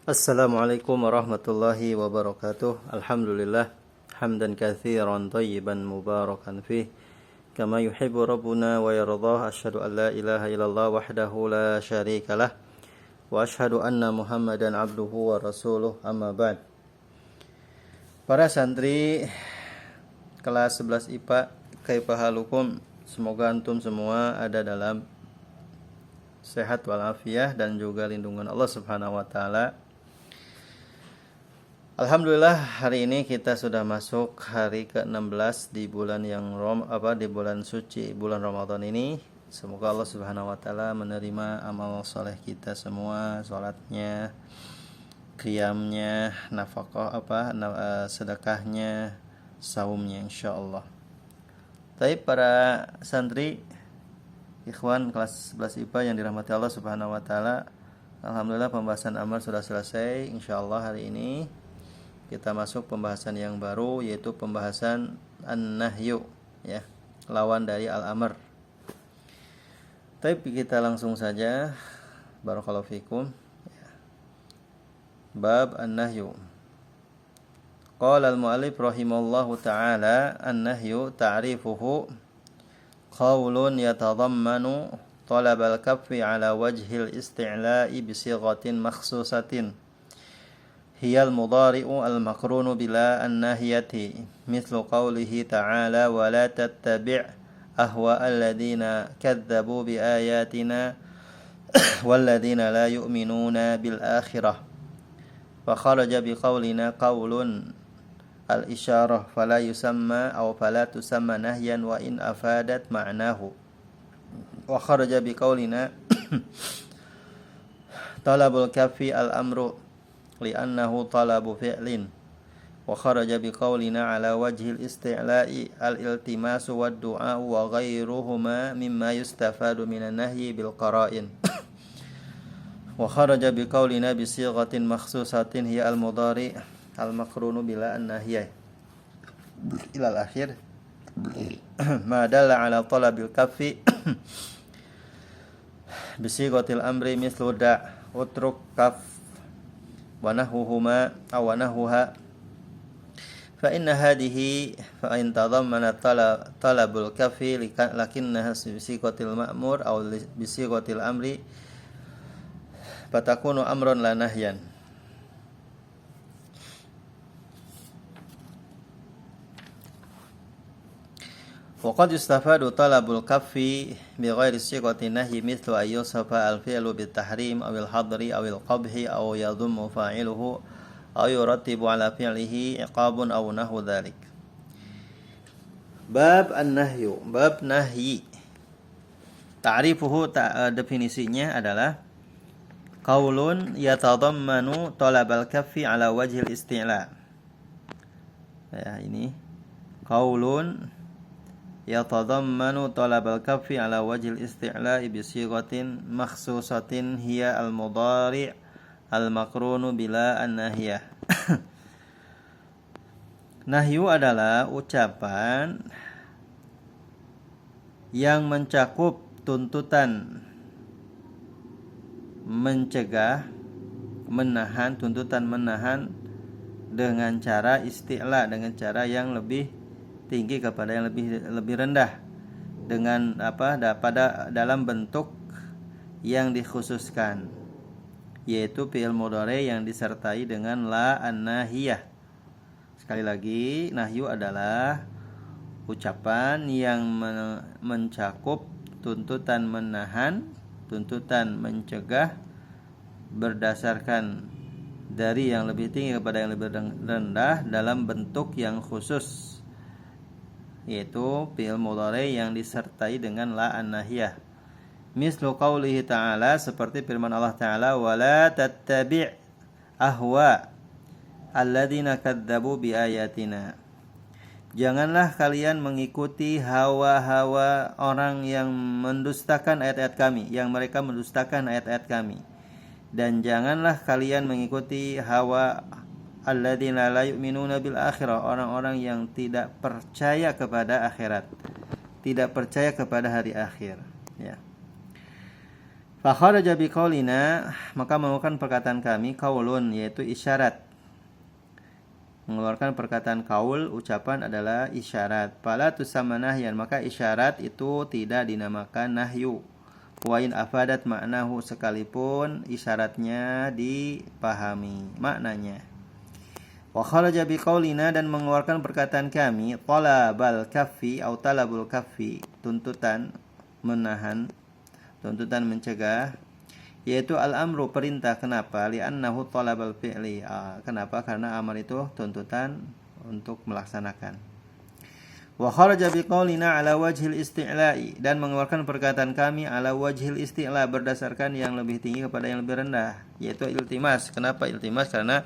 Assalamualaikum warahmatullahi wabarakatuh. Alhamdulillah hamdan katsiran thayyiban mubarakan fih kama yuhibbu rabbuna wa yardah. Asyhadu an la ilaha illallah wahdahu la syarikalah wa asyhadu anna Muhammadan abduhu wa rasuluh. Amma ba'd. Para santri kelas 11 IPA, kaifa halukum? Semoga antum semua ada dalam sehat walafiat dan juga lindungan Allah Subhanahu wa taala. Alhamdulillah, hari ini kita sudah masuk hari ke-16 di bulan di bulan suci, bulan Ramadan ini. Semoga Allah Subhanahu wa taala menerima amal soleh kita semua, salatnya, qiyamnya, nafkah sedekahnya, saumnya insyaallah. Tapi para santri ikhwan kelas 11 IPA yang dirahmati Allah Subhanahu wa taala, alhamdulillah pembahasan amal sudah selesai. Insyaallah hari ini kita masuk pembahasan yang baru, yaitu pembahasan an-nahyu, ya, lawan dari al-amr. Tapi kita langsung saja. Barakallahu fikum. Bab an-nahyu. Qala al-mu'allif rahimallahu ta'ala, an-nahyu ta'rifuhu qaulun yatadammanu talab al-kaffi ala wajhil isti'la'i bisighatin makhsusatin hiyal mudhari'u al-maqrunu bila an-nahiyati mithlu qawlihi ta'ala wa la tattabi' ahwa alladhina kadzabu bi ayatina walladhina la yu'minuna bil akhirah fa kharaja bi qawlina qawlun al-isyarah fala yusamma aw fala tusamma nahyan wa in afadat ma'nahu wa kharaja bi qawlina talabul kaffi al-amru li'annahu talabu fi'lin wa kharaja biqaulina ala wajhil isti'la'i al-iltimasu wad-du'a'u wa ghairuhuma mimma yustafadu minan nahyi bil qara'in wa kharaja biqaulina bisighatin makhsusatin hiya al-mudhari' al-maqrunu bila an-nahyah ila al-akhir ma dalla ala talabil kaffi bisighatil amri mislu da' utruk kaf wa nahuhuma aw nahuha fa inna hadhihi fa in tadammana talabul kafi lakinnaha bisiqatil ma'mur aw bisiqatil amri fatakunu amran la nahyan. Wa qad yustafadu talabul kaffi bighairi sighati nahyi mithlu ay yusafa al-fi'lu bit-tahrim aw al-hadri aw al-qabhi aw yadhummu fa'iluhu aw yurattibu ala fi'lihi iqabun aw nahwu dhalik. Bab an-nahyu, bab nahyi. Ta'rifuhu, definisinya adalah qaulun yatadammanu talabal kaffi ala wajhil isti'la. Ya, ini qaulun yatadammanu talabal kaffi ala wajhil isti'la'i bisighatin makhsusatin hiya al-mudhari' al-maqrunu bila an-nahiyah. Nahyu adalah ucapan yang mencakup tuntutan mencegah, menahan, tuntutan menahan dengan cara isti'la, dengan cara yang lebih tinggi kepada yang lebih rendah, dengan dalam bentuk yang dikhususkan, yaitu fi'il mudhari yang disertai dengan la an-nahiyah. Sekali lagi, nahyu adalah ucapan yang mencakup tuntutan menahan, tuntutan mencegah berdasarkan dari yang lebih tinggi kepada yang lebih rendah dalam bentuk yang khusus, yaitu fi'il mudhari yang disertai dengan la an-nahiyah. Mislu qaulihi ta'ala, seperti firman Allah Ta'ala, wa la tattabi' ahwa alladhina kadzabu bi ayatina. Janganlah kalian mengikuti hawa-hawa orang yang mendustakan ayat-ayat kami, yang mereka mendustakan ayat-ayat kami. Dan janganlah kalian mengikuti hawa alladzina la yu'minuna bil akhirah, orang-orang yang tidak percaya kepada akhirat, tidak percaya kepada hari akhir, ya. Fa kharaja biqaulina, maka mengeluarkan perkataan kami qaulun, yaitu isyarat. Mengeluarkan perkataan qaul, ucapan adalah isyarat. Fala tusamma nahyan, maka isyarat itu tidak dinamakan nahyu. Wa in afadat maknahu, sekalipun isyaratnya dipahami maknanya. Wa kharaja biqaulina, dan mengeluarkan perkataan kami talabal kaffi atau talabul kaffi, tuntutan menahan, tuntutan mencegah, yaitu al-amru, perintah. Kenapa? Li'annahu talabal fi'li. Kenapa? Karena amar itu tuntutan untuk melaksanakan. Wa kharaja biqaulina ala wajhil isti'la'i, dan mengeluarkan perkataan kami ala wajhil isti'la, berdasarkan yang lebih tinggi kepada yang lebih rendah, yaitu iltimas. Kenapa iltimas? Karena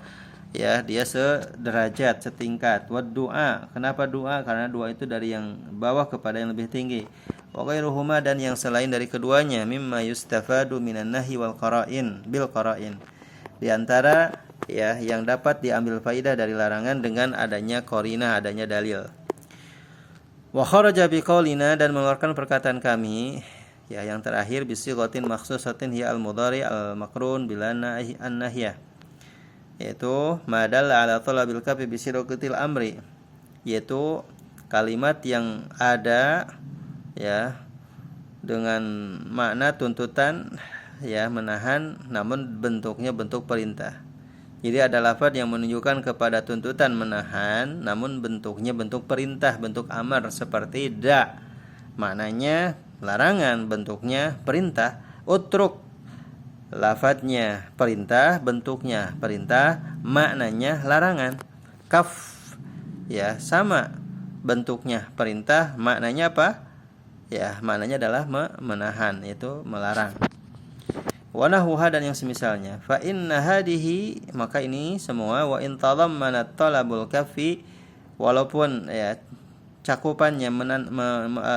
ya dia sederajat, setingkat. Wa du'a, kenapa doa? Karena doa itu dari yang bawah kepada yang lebih tinggi. Wa ghairuhuma, dan yang selain dari keduanya, mimma yustafadu minan nahi wal qara'in bil qara'in, di antara ya yang dapat diambil faidah dari larangan dengan adanya qarinah, adanya dalil. Wa kharaja biqaulina, dan mengeluarkan perkataan kami ya yang terakhir bisighatin makhsusatin hiya al mudhari al makrun bila nahi an nahyah, yaitu madalla ala talabil kafi bisidqatil amri, yaitu kalimat yang ada ya dengan makna tuntutan ya menahan, namun bentuknya bentuk perintah. Jadi ada lafaz yang menunjukkan kepada tuntutan menahan, namun bentuknya bentuk perintah, bentuk amar, seperti da, maknanya larangan, bentuknya perintah. Utruk, lafaznya perintah, bentuknya perintah, maknanya larangan. Kaf, ya sama, bentuknya perintah, maknanya apa? Ya, maknanya adalah menahan, yaitu melarang. Wa nahuha, dan yang semisalnya. Fa inna hadihi, maka ini semua, wa in tadammanat talabul kafi, walaupun ya cakupannya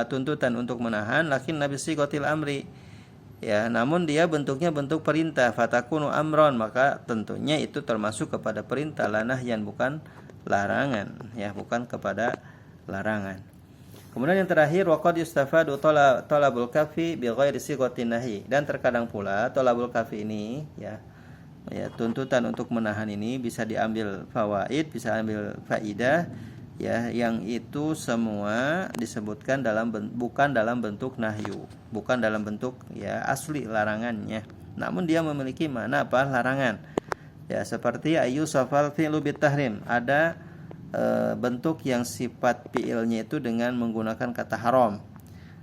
tuntutan untuk menahan, lakin nabi sigotil amri, ya namun dia bentuknya bentuk perintah, fatakunu amron, maka tentunya itu termasuk kepada perintah, lanahyan, bukan larangan, ya bukan kepada larangan. Kemudian yang terakhir, waqad yustafadu talabul kafi bi ghairi sighatin nahi, dan terkadang pula talabul kafi ini ya tuntutan untuk menahan ini bisa diambil fawaid, bisa ambil faidah ya, yang itu semua disebutkan bukan dalam bentuk nahyu, bukan dalam bentuk ya asli larangannya, namun dia memiliki makna apa? Larangan. Ya, seperti ayyusafal fi'lu bitahrim, ada bentuk yang sifat fi'ilnya itu dengan menggunakan kata haram,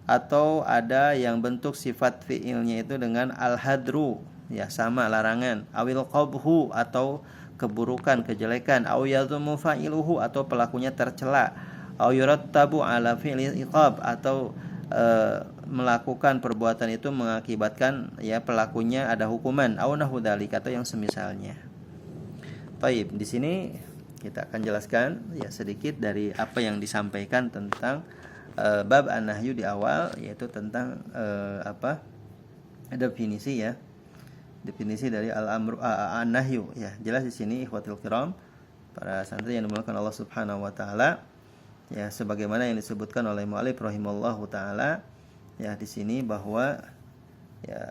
atau ada yang bentuk sifat fi'ilnya itu dengan al-hadru, ya sama, larangan. Awil qabhu, atau keburukan, kejelekan. Aw yadhumu fa'iluhu, atau pelakunya tercela. Aw yurattabu ala fi'li iqab, atau melakukan perbuatan itu mengakibatkan ya pelakunya ada hukuman. Aw nahu dzalik, atau yang semisalnya. Baik, di sini kita akan jelaskan ya sedikit dari apa yang disampaikan tentang bab an-nahyu di awal, yaitu tentang definisi ya. Definisi dari al-amru an-nahyu ya. Jelas di sini ikhwatul kiram, para santri yang dimuliakan Allah Subhanahu wa taala, ya sebagaimana yang disebutkan oleh mu'allif rahimallahu taala ya di sini, bahwa ya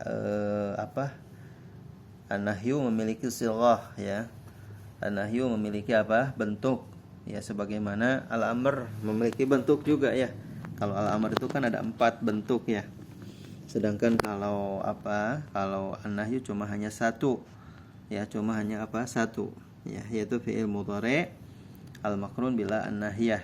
an-nahyu memiliki sighah ya. An-nahyu memiliki apa? Bentuk. Ya sebagaimana al-amr memiliki bentuk juga ya. Kalau al-amr itu kan ada 4 bentuk ya. Sedangkan kalau Kalau an-nahyu cuma hanya satu. Ya, cuma hanya satu. Ya, yaitu fi'il mudhari al-maqrun bila an-nahyah.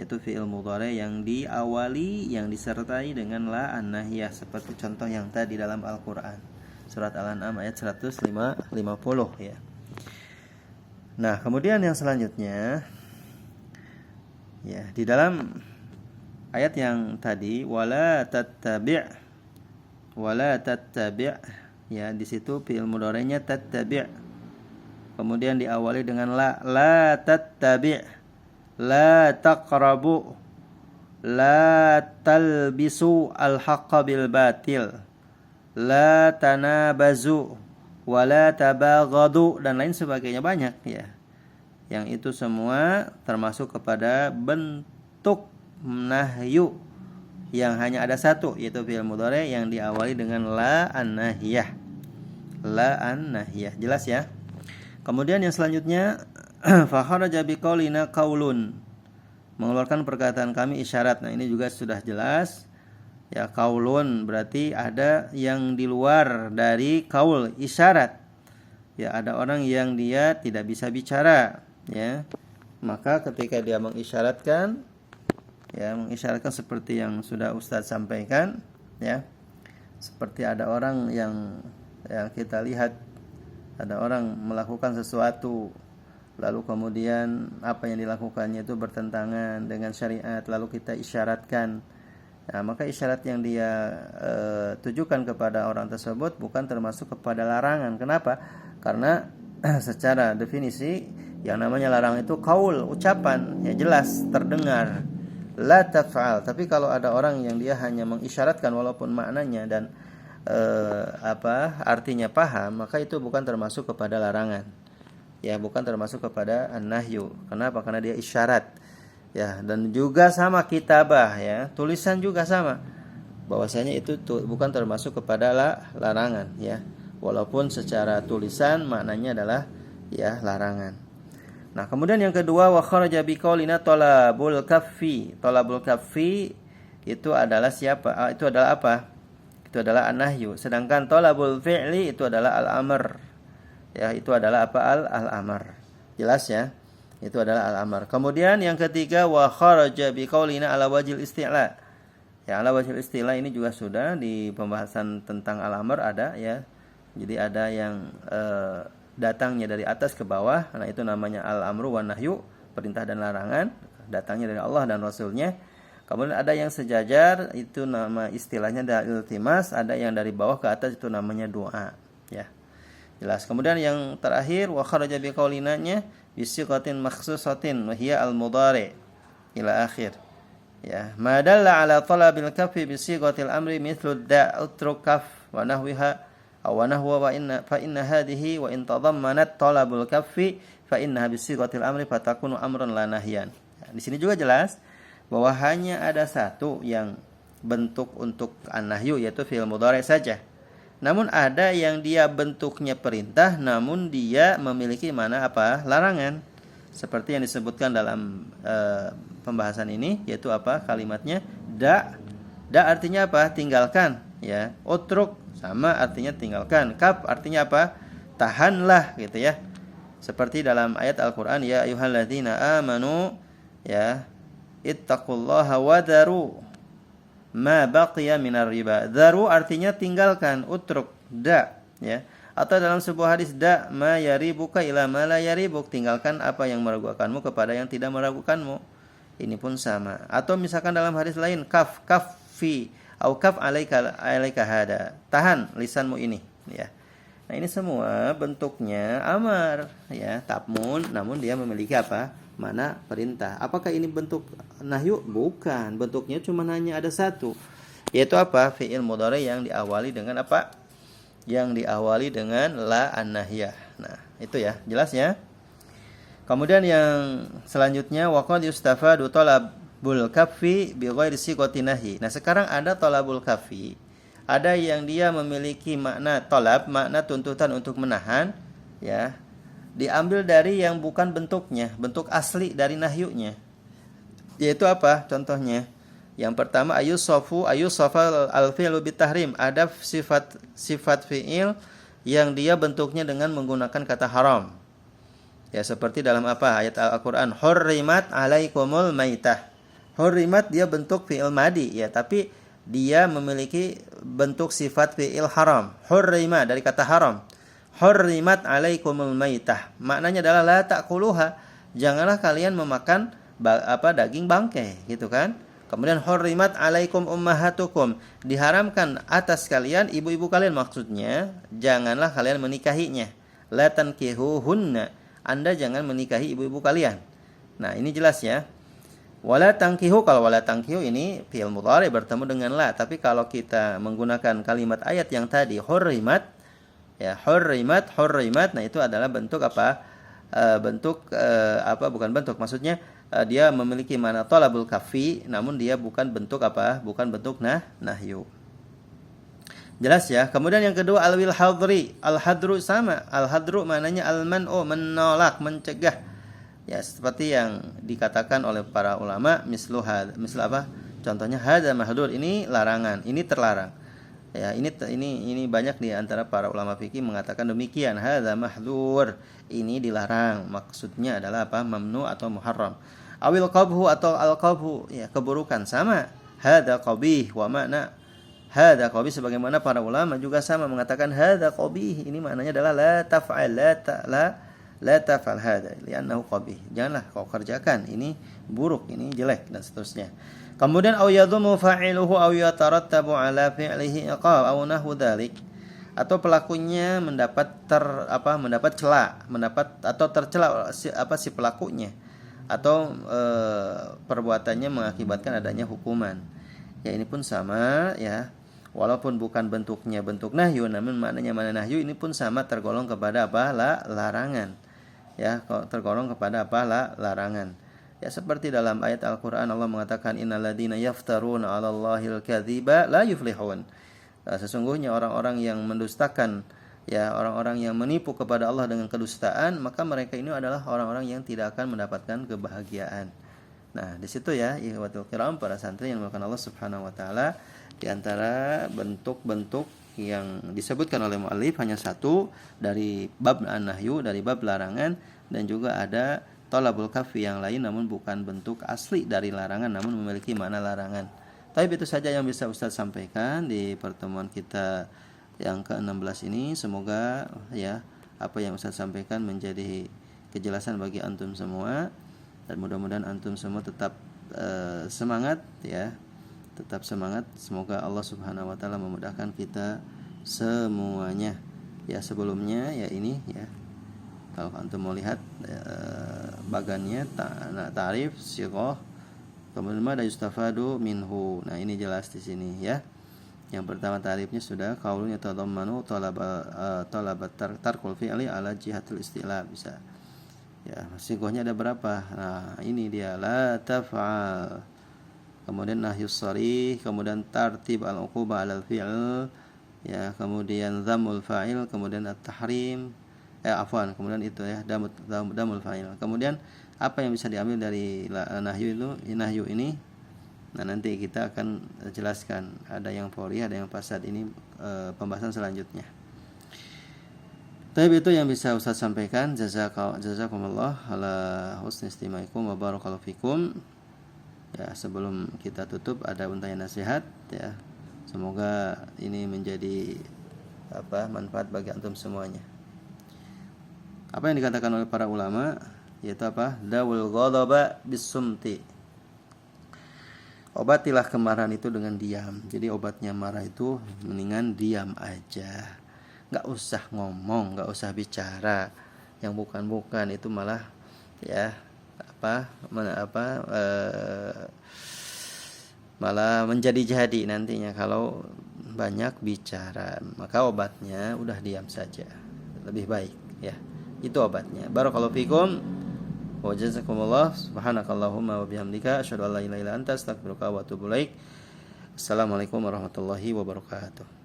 Yaitu fi'il mudhari yang diawali, yang disertai dengan la an-nahyah, seperti contoh yang tadi dalam Al-Qur'an. Surat Al-An'am ayat 150 ya. Nah, kemudian yang selanjutnya ya, di dalam ayat yang tadi wala tattabi' ya, di situ fi'il mudhari'nya tattabi'. Kemudian diawali dengan la tattabi', la taqrabu, la talbisu al-haqqa bil batil, la tanabazu, wala tabaghadu, dan lain sebagainya, banyak ya. Yang itu semua termasuk kepada bentuk nahyu yang hanya ada satu, yaitu fi'il mudhari yang diawali dengan la an-nahiyah. La an-nahiyah. Jelas ya? Kemudian yang selanjutnya fa kharaja biqaulina qaulun. Mengeluarkan perkataan kami isyarat. Nah, ini juga sudah jelas. Ya, qaulun berarti ada yang di luar dari qaul, isyarat. Ya, ada orang yang dia tidak bisa bicara, ya. Maka ketika dia mengisyaratkan, ya, mengisyaratkan seperti yang sudah Ustadz sampaikan, ya. Seperti ada orang yang kita lihat, ada orang melakukan sesuatu, lalu kemudian apa yang dilakukannya itu bertentangan dengan syariat, lalu kita isyaratkan. Nah, maka isyarat yang dia tujukan kepada orang tersebut bukan termasuk kepada larangan. Kenapa? Karena secara definisi yang namanya larangan itu qaul, ucapan, ya jelas terdengar. La taf'al. Tapi kalau ada orang yang dia hanya mengisyaratkan walaupun maknanya dan artinya paham, maka itu bukan termasuk kepada larangan. Ya, bukan termasuk kepada an-nahyu. Kenapa? Karena dia isyarat. Ya, dan juga sama kitabah, ya, tulisan juga sama. Bahwasanya itu bukan termasuk kepada larangan, ya. Walaupun secara tulisan maknanya adalah ya larangan. Nah, kemudian yang kedua wa kharaja biqaulina talabul kaffi. Talabul kaffi itu adalah siapa? Itu adalah apa? Itu adalah an-nahyu. Sedangkan talabul fi'li itu adalah al-amr. Ya, itu adalah apa? Al-amr. Jelas ya? Itu adalah al-amr. Kemudian yang ketiga wa kharaja biqaulina ala wajil isti'la. Ya, ala wajil isti'la ini juga sudah di pembahasan tentang al-amr ada, ya. Jadi ada yang datangnya dari atas ke bawah. Nah, itu namanya al-amru wan nahyu, perintah dan larangan, datangnya dari Allah dan Rasulnya. Kemudian ada yang sejajar, itu nama istilahnya dari iltimas, ada yang dari bawah ke atas itu namanya doa, ya. Jelas. Kemudian yang terakhir wa kharaja biqaulinanya bisiqatin makhsusatin wa hiya al-mudhari ila akhir. Ya, ma dalla ala talabil kaffi bisiqatil amri mithlu da'utruk kaf wa nahwiha aw nahwa wa inna fa inna hadhihi wa in tadammanat talabul kaffi fa innaha bisiqatil amri fatakunu amran la nahyan. Ya, di sini juga jelas bahwa hanya ada satu yang bentuk untuk an-nahyu, yaitu fi'il mudhari saja. Namun ada yang dia bentuknya perintah, namun dia memiliki mana apa? Larangan. Seperti yang disebutkan dalam pembahasan ini, yaitu apa? Kalimatnya da. Da artinya apa? Tinggalkan, ya. Utruk sama artinya tinggalkan. Kaf artinya apa? Tahanlah, gitu ya. Seperti dalam ayat Al-Qur'an, ya ayyuhalladzina amanu, ya, ittaqullaha wa daru ma baqiya minar riba. Daru artinya tinggalkan, utruk, da, ya. Atau dalam sebuah hadis, da ma yaribuka ila ma la yaribuk, tinggalkan apa yang meragukanmu kepada yang tidak meragukanmu. Ini pun sama. Atau misalkan dalam hadis lain, kaffi au kaf alaika hada, tahan lisanmu ini, ya. Nah, ini semua bentuknya amar, ya, tabmun, namun dia memiliki apa? Mana perintah. Apakah ini bentuk nahyu? Bukan. Bentuknya cuma hanya ada satu, yaitu apa? Fi'il mudhari yang diawali dengan apa? Yang diawali dengan la an-nahyah. Nah, itu ya, jelas ya. Kemudian yang selanjutnya waqad yustafadu talabul kaffi bi ghairi sighati nahyi. Nah, sekarang ada talabul kaffi. Ada yang dia memiliki makna talab, makna tuntutan untuk menahan, ya. Diambil dari yang bukan bentuknya, bentuk asli dari nahyunya. Yaitu apa? Contohnya, yang pertama ayusafa al-fi'lu bitahrim. Ada sifat fi'il yang dia bentuknya dengan menggunakan kata haram. Ya, seperti dalam apa? Ayat Al-Qur'an, hurrimat alaikumul maitah. Hurrimat dia bentuk fi'il madi, ya, tapi dia memiliki bentuk sifat fi'il haram. Hurrima dari kata haram. Hurrimat alaikumul maitah. Maknanya adalah la ta'kuluha. Janganlah kalian memakan daging bangkai, gitu kan? Kemudian hurrimat alaikum ummahatukum. Diharamkan atas kalian ibu-ibu kalian, maksudnya janganlah kalian menikahinya. La tankihuhunna. Anda jangan menikahi ibu-ibu kalian. Nah, ini jelas ya. Wala tangkihu, kalau wala tangkihu ini fi'il mudhari bertemu dengan la. Tapi kalau kita menggunakan kalimat ayat yang tadi hurrimat, ya, hurrimat, nah itu adalah bentuk apa? Bukan bentuk, maksudnya dia memiliki makna talabul kafi, namun dia bukan bentuk apa? Bukan bentuk nahyu. Jelas ya. Kemudian yang kedua al-wil hadri. Al-hadru sama. Al-hadru maknanya al-man'u, menolak, mencegah. Ya, seperti yang dikatakan oleh para ulama, misal apa? Contohnya hadza mahdur, ini larangan, ini terlarang. Ya, ini banyak di antara para ulama fikih mengatakan demikian, hadza mahdur, ini dilarang. Maksudnya adalah apa? Mamnu atau muharram. Awil qabhu atau al-qabhu, ya, keburukan sama. Hadza qabih wa makna hadza qabih, sebagaimana para ulama juga sama mengatakan hadza qabih, ini maknanya adalah la taf'al, la taf'al hadza li'annahu qabih, janganlah kau kerjakan, ini buruk, ini jelek, dan seterusnya. Kemudian au yadhumu fa'iluhu au yatarattabu ala fi'lihi iqab au nahwu dzalik, atau pelakunya mendapat celah, atau tercela si pelakunya, atau perbuatannya mengakibatkan adanya hukuman. Ya, ini pun sama ya. Walaupun bukan bentuknya bentuk nahyu, namun maknanya mana nahyu, ini pun sama tergolong kepada apa? Larangan. Ya, tergolong kepada apa? Larangan. Ya, seperti dalam ayat Al-Qur'an Allah mengatakan innalladzina yaftaruna 'alallahil kadziba la yuflihun. Sesungguhnya orang-orang yang mendustakan, ya, orang-orang yang menipu kepada Allah dengan kedustaan, maka mereka ini adalah orang-orang yang tidak akan mendapatkan kebahagiaan. Nah, di situ ya, ikhwatul kiram, para santri yang dimuliakan Allah Subhanahu wa taala, di antara bentuk-bentuk yang disebutkan oleh muallif hanya satu dari bab an-nahyu, dari bab larangan, dan juga ada talabul kafi yang lain namun bukan bentuk asli dari larangan namun memiliki makna larangan. Tapi itu saja yang bisa Ustaz sampaikan di pertemuan kita yang ke-16 ini. Semoga ya apa yang Ustaz sampaikan menjadi kejelasan bagi antum semua, dan mudah-mudahan antum semua tetap semangat ya. Tetap semangat. Semoga Allah Subhanahu wa taala memudahkan kita semuanya. Ya, sebelumnya ya ini ya. Kalau antum mau lihat bagannya ta'rif sighah, kemudian ada yustafadu minhu. Nah, ini jelas di sini ya. Yang pertama ta'rifnya sudah, qaulun yatadammanu talabat tarkul fi'li ala jihatul istilah, bisa. Ya, sighahnya ada berapa? Nah, ini dia la taf'al. Kemudian nahyus sharih, kemudian tartib al-uqubah 'alal fi'l, ya, kemudian dhammul fa'il, kemudian at-tahrim, kemudian itu ya damul fa'il. Kemudian apa yang bisa diambil dari nahyu ini? Nah, nanti kita akan jelaskan, ada yang fori, ada yang fasad, ini pembahasan selanjutnya. Tapi itu yang bisa Ustaz sampaikan. Jazakumullah ala husni istimaikum wa barakallahu fikum. Ya, sebelum kita tutup ada untayan nasihat ya. Semoga ini menjadi manfaat bagi antum semuanya. Apa yang dikatakan oleh para ulama yaitu apa? Dawul ghadaba bisumti. Obatilah kemarahan itu dengan diam. Jadi obatnya marah itu mendingan diam aja. Enggak usah ngomong, enggak usah bicara. Yang bukan-bukan itu malah ya malah menjadi-jadi nantinya kalau banyak bicara. Maka obatnya udah diam saja, lebih baik ya. Itu obatnya. Barakallahu fikum wa jazakumullah. Subhanakallahumma wa bihamdika asyhadu an la ilaha illa anta astaghfiruka wa atubu ilaik. Assalamualaikum warahmatullahi wabarakatuh.